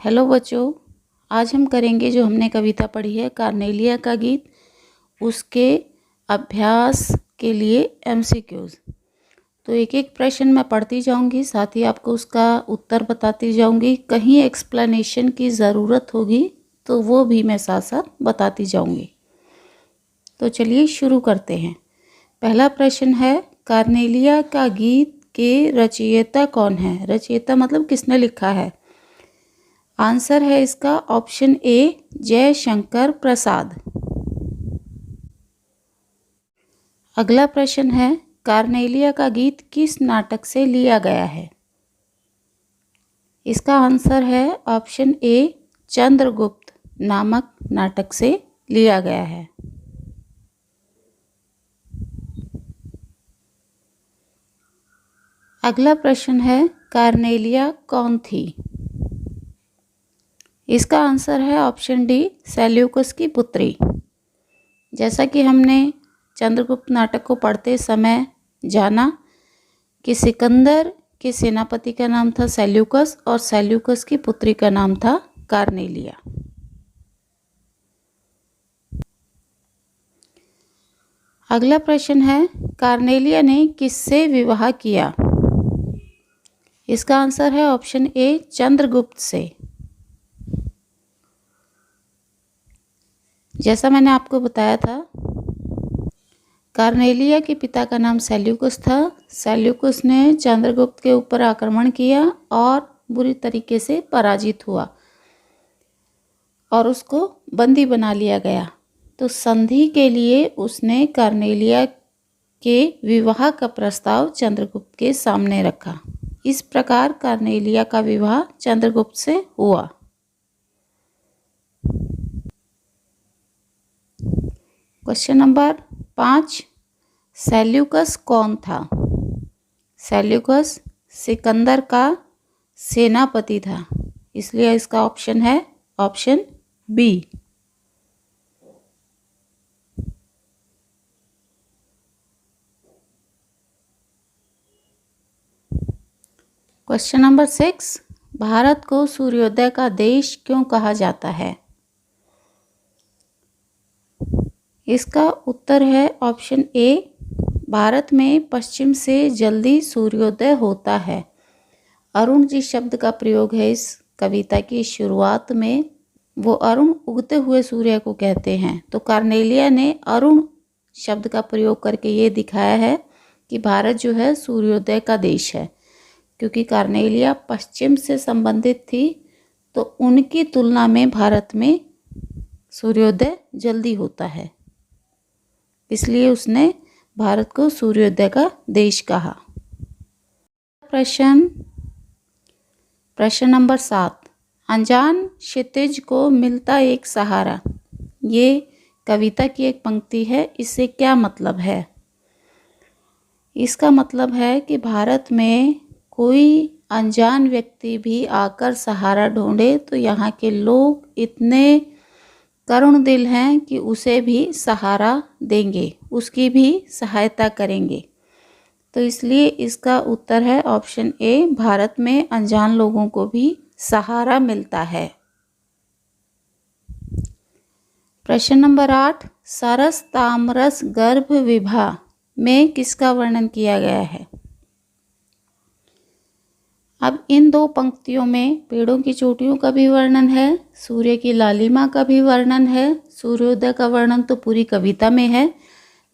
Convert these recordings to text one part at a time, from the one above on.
Hello बच्चों, आज हम करेंगे जो हमने कविता पढ़ी है कार्नेलिया का गीत, उसके अभ्यास के लिए एमसीक्यूज। तो एक एक प्रश्न मैं पढ़ती जाऊंगी, साथ ही आपको उसका उत्तर बताती जाऊंगी। कहीं एक्सप्लेनेशन की ज़रूरत होगी तो वो भी मैं साथ साथ बताती जाऊंगी। तो चलिए शुरू करते हैं। पहला प्रश्न है, कार्नेलिया का गीत के रचयिता कौन है? रचयिता मतलब किसने लिखा है? आंसर है इसका ऑप्शन ए, जयशंकर प्रसाद। अगला प्रश्न है, कार्नेलिया का गीत किस नाटक से लिया गया है? इसका आंसर है ऑप्शन ए, चंद्रगुप्त नामक नाटक से लिया गया है। अगला प्रश्न है, कार्नेलिया कौन थी? इसका आंसर है ऑप्शन डी, सेल्यूकस की पुत्री। जैसा कि हमने चंद्रगुप्त नाटक को पढ़ते समय जाना कि सिकंदर के सेनापति का नाम था सेल्यूकस और सेल्यूकस की पुत्री का नाम था कार्नेलिया। अगला प्रश्न है, कार्नेलिया ने किससे विवाह किया? इसका आंसर है ऑप्शन ए, चंद्रगुप्त से। जैसा मैंने आपको बताया था, कार्नेलिया के पिता का नाम सेल्यूकस था। सेल्यूकस ने चंद्रगुप्त के ऊपर आक्रमण किया और बुरी तरीके से पराजित हुआ और उसको बंदी बना लिया गया। तो संधि के लिए उसने कार्नेलिया के विवाह का प्रस्ताव चंद्रगुप्त के सामने रखा। इस प्रकार कार्नेलिया का विवाह चंद्रगुप्त से हुआ। क्वेश्चन नंबर 5, सेल्यूकस कौन था? सेल्यूकस सिकंदर का सेनापति था, इसलिए इसका ऑप्शन है option B. Question number 6, Bharat को सूर्योदय का देश क्यों कहा जाता है? इसका उत्तर है ऑप्शन ए, भारत में पश्चिम से जल्दी सूर्योदय होता है। अरुण जिस शब्द का प्रयोग है इस कविता की शुरुआत में, वो अरुण उगते हुए सूर्य को कहते हैं। तो कार्नेलिया ने अरुण शब्द का प्रयोग करके ये दिखाया है कि भारत जो है सूर्योदय का देश है। क्योंकि कार्नेलिया पश्चिम से संबंधित थी, तो उनकी तुलना में भारत में सूर्योदय जल्दी होता है, इसलिए उसने भारत को सूर्योदय का देश कहा। प्रश्न नंबर 7, अनजान क्षितिज को मिलता एक सहारा। ये कविता की एक पंक्ति है, इससे क्या मतलब है? इसका मतलब है कि भारत में कोई अनजान व्यक्ति भी आकर सहारा ढूंढे तो यहाँ के लोग इतने करुण दिल हैं कि उसे भी सहारा देंगे, उसकी भी सहायता करेंगे। तो इसलिए इसका उत्तर है ऑप्शन ए, भारत में अनजान लोगों को भी सहारा मिलता है। प्रश्न नंबर 8, सरस तामरस गर्भ विभा में किसका वर्णन किया गया है? अब इन दो पंक्तियों में पेड़ों की चोटियों का भी वर्णन है, सूर्य की लालिमा का भी वर्णन है। सूर्योदय का वर्णन तो पूरी कविता में है,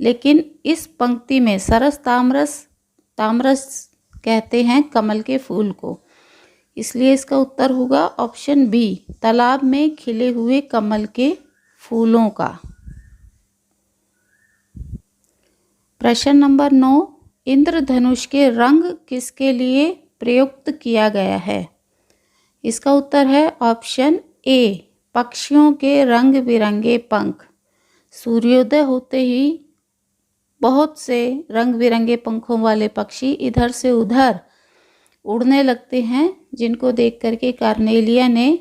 लेकिन इस पंक्ति में सरस तामरस, तामरस कहते हैं कमल के फूल को, इसलिए इसका उत्तर होगा ऑप्शन बी, तालाब में खिले हुए कमल के फूलों का। प्रश्न नंबर 9, इंद्रधनुष के रंग किसके लिए प्रयुक्त किया गया है? इसका उत्तर है ऑप्शन ए, पक्षियों के रंग बिरंगे पंख। सूर्योदय होते ही बहुत से रंग बिरंगे पंखों वाले पक्षी इधर से उधर उड़ने लगते हैं, जिनको देख करके कार्नेलिया ने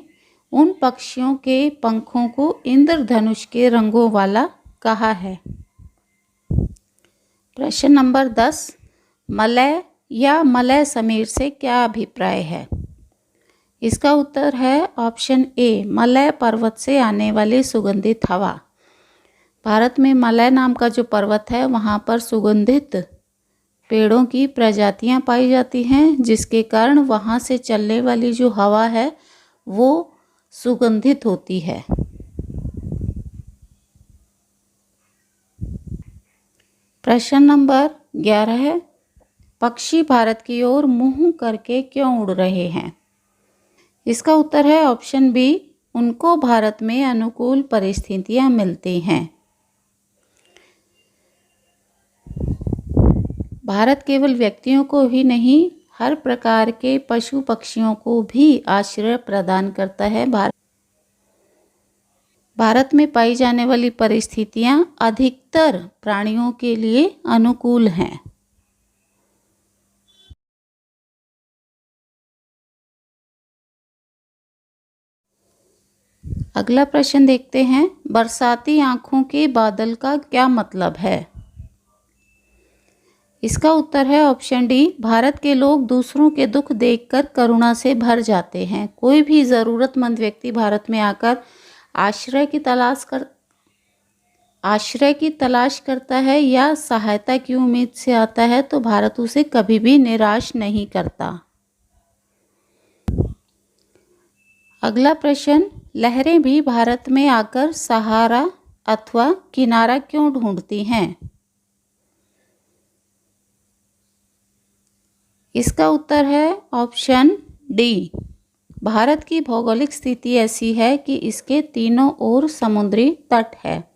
उन पक्षियों के पंखों को इंद्रधनुष के रंगों वाला कहा है। प्रश्न नंबर 10, मलय या मलय समीर से क्या अभिप्राय है? इसका उत्तर है ऑप्शन ए, मलय पर्वत से आने वाली सुगंधित हवा। भारत में मलय नाम का जो पर्वत है वहाँ पर सुगंधित पेड़ों की प्रजातियां पाई जाती हैं, जिसके कारण वहाँ से चलने वाली जो हवा है वो सुगंधित होती है। प्रश्न नंबर 11 है, पक्षी भारत की ओर मुंह करके क्यों उड़ रहे हैं? इसका उत्तर है ऑप्शन बी, उनको भारत में अनुकूल परिस्थितियां मिलती हैं। भारत केवल व्यक्तियों को ही नहीं, हर प्रकार के पशु पक्षियों को भी आश्रय प्रदान करता है। भारत में पाई जाने वाली परिस्थितियां अधिकतर प्राणियों के लिए अनुकूल हैं। अगला प्रश्न देखते हैं, बरसाती आंखों के बादल का क्या मतलब है? इसका उत्तर है ऑप्शन डी, भारत के लोग दूसरों के दुख देखकर करुणा से भर जाते हैं। कोई भी ज़रूरतमंद व्यक्ति भारत में आकर आश्रय की तलाश करता है या सहायता की उम्मीद से आता है तो भारत उसे कभी भी निराश नहीं करता। अगला प्रश्न, लहरें भी भारत में आकर सहारा अथवा किनारा क्यों ढूंढती हैं? इसका उत्तर है ऑप्शन डी, भारत की भौगोलिक स्थिति ऐसी है कि इसके तीनों ओर समुद्री तट है।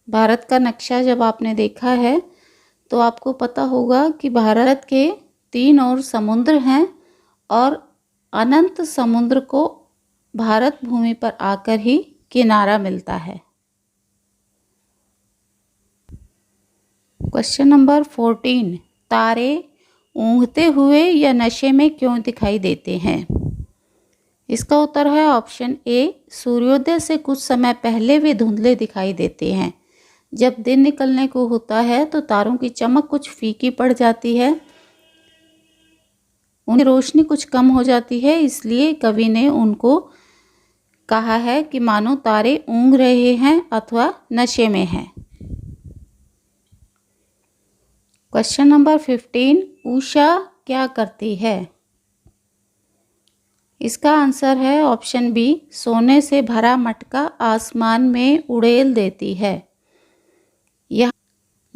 भारत का नक्शा जब आपने देखा है तो आपको पता होगा कि भारत के 3 ओर समुद्र हैं और अनंत समुद्र को भारत भूमि पर आकर ही किनारा मिलता है। क्वेश्चन नंबर 14, तारे ऊँघते हुए या नशे में क्यों दिखाई देते हैं? इसका उत्तर है ऑप्शन ए, सूर्योदय से कुछ समय पहले वे धुंधले दिखाई देते हैं। जब दिन निकलने को होता है तो तारों की चमक कुछ फीकी पड़ जाती है, उनकी रोशनी कुछ कम हो जाती है, इसलिए कवि ने उनको कहा है कि मानो तारे ऊँघ रहे हैं अथवा नशे में हैं। क्वेश्चन नंबर 15, उषा क्या करती है? इसका आंसर है ऑप्शन बी, सोने से भरा मटका आसमान में उड़ेल देती है। यह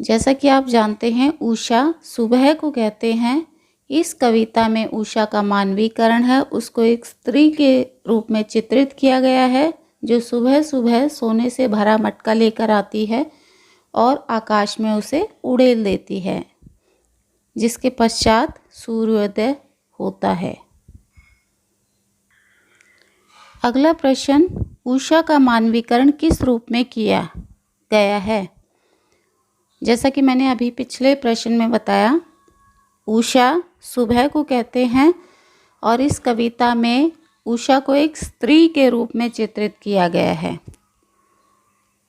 जैसा कि आप जानते हैं उषा सुबह को कहते हैं। इस कविता में उषा का मानवीकरण है, उसको एक स्त्री के रूप में चित्रित किया गया है जो सुबह सुबह सोने से भरा मटका लेकर आती है और आकाश में उसे उड़ेल देती है, जिसके पश्चात सूर्योदय होता है। अगला प्रश्न, उषा का मानवीकरण किस रूप में किया गया है? जैसा कि मैंने अभी पिछले प्रश्न में बताया, उषा सुबह को कहते हैं और इस कविता में उषा को एक स्त्री के रूप में चित्रित किया गया है,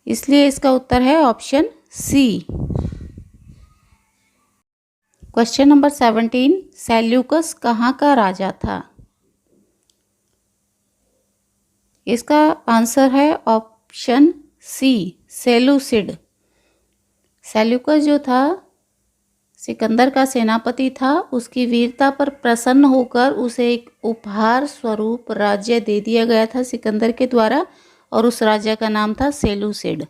इसलिए इसका उत्तर है option C. Question number 17, Seleucus कहाँ का राजा था? इसका आंसर है ऑप्शन सी, सेलूसिड। सेल्यूकस जो था सिकंदर का सेनापति था, उसकी वीरता पर प्रसन्न होकर उसे एक उपहार स्वरूप राज्य दे दिया गया था सिकंदर के द्वारा और उस राज्य का नाम था सेलूसिड।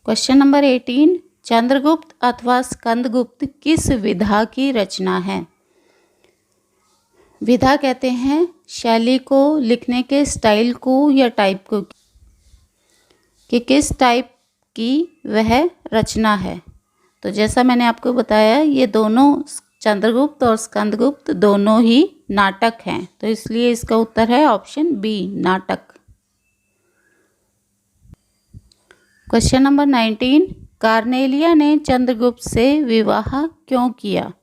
क्वेश्चन नंबर 18, चंद्रगुप्त अथवा स्कंदगुप्त किस विधा की रचना है? विधा कहते हैं शैली को, लिखने के स्टाइल को या टाइप को, कि किस टाइप की वह रचना है। तो जैसा मैंने आपको बताया, ये दोनों चंद्रगुप्त और स्कंदगुप्त दोनों ही नाटक हैं, तो इसलिए इसका उत्तर है ऑप्शन बी, नाटक। क्वेश्चन नंबर 19, कार्नेलिया ने चंद्रगुप्त से विवाह क्यों किया?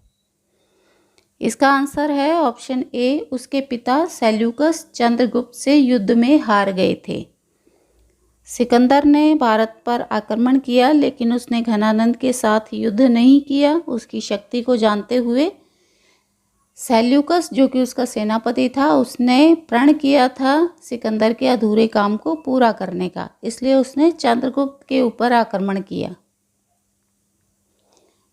इसका आंसर है ऑप्शन ए, उसके पिता सेल्यूकस चंद्रगुप्त से युद्ध में हार गए थे। सिकंदर ने भारत पर आक्रमण किया, लेकिन उसने घनानंद के साथ युद्ध नहीं किया। उसकी शक्ति को जानते हुए सेल्यूकस जो कि उसका सेनापति था, उसने प्रण किया था सिकंदर के अधूरे काम को पूरा करने का, इसलिए उसने चंद्रगुप्त के ऊपर आक्रमण किया।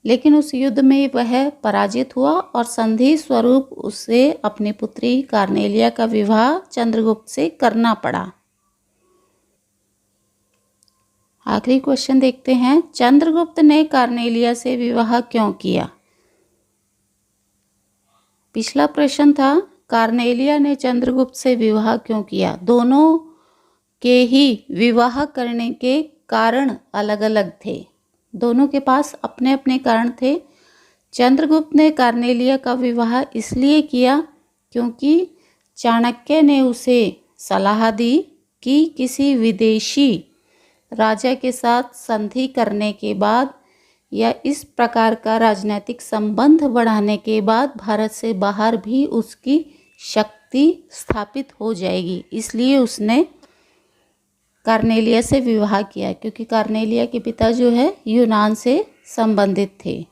लेकिन उस युद्ध में वह पराजित हुआ और संधि स्वरूप उसे अपनी पुत्री कार्नेलिया का विवाह चंद्रगुप्त से करना पड़ा। आखिरी क्वेश्चन देखते हैं, चंद्रगुप्त ने कार्नेलिया से विवाह क्यों किया? पिछला प्रश्न था कार्नेलिया ने चंद्रगुप्त से विवाह क्यों किया। दोनों के ही विवाह करने के कारण अलग अलग थे, दोनों के पास अपने अपने कारण थे। चंद्रगुप्त ने कार्नेलिया का विवाह इसलिए किया क्योंकि चाणक्य ने उसे सलाह दी कि किसी विदेशी राजा के साथ संधि करने के बाद या इस प्रकार का राजनीतिक संबंध बढ़ाने के बाद भारत से बाहर भी उसकी शक्ति स्थापित हो जाएगी, इसलिए उसने कार्नेलिया से विवाह किया, क्योंकि कार्नेलिया के पिता जो है यूनान से संबंधित थे।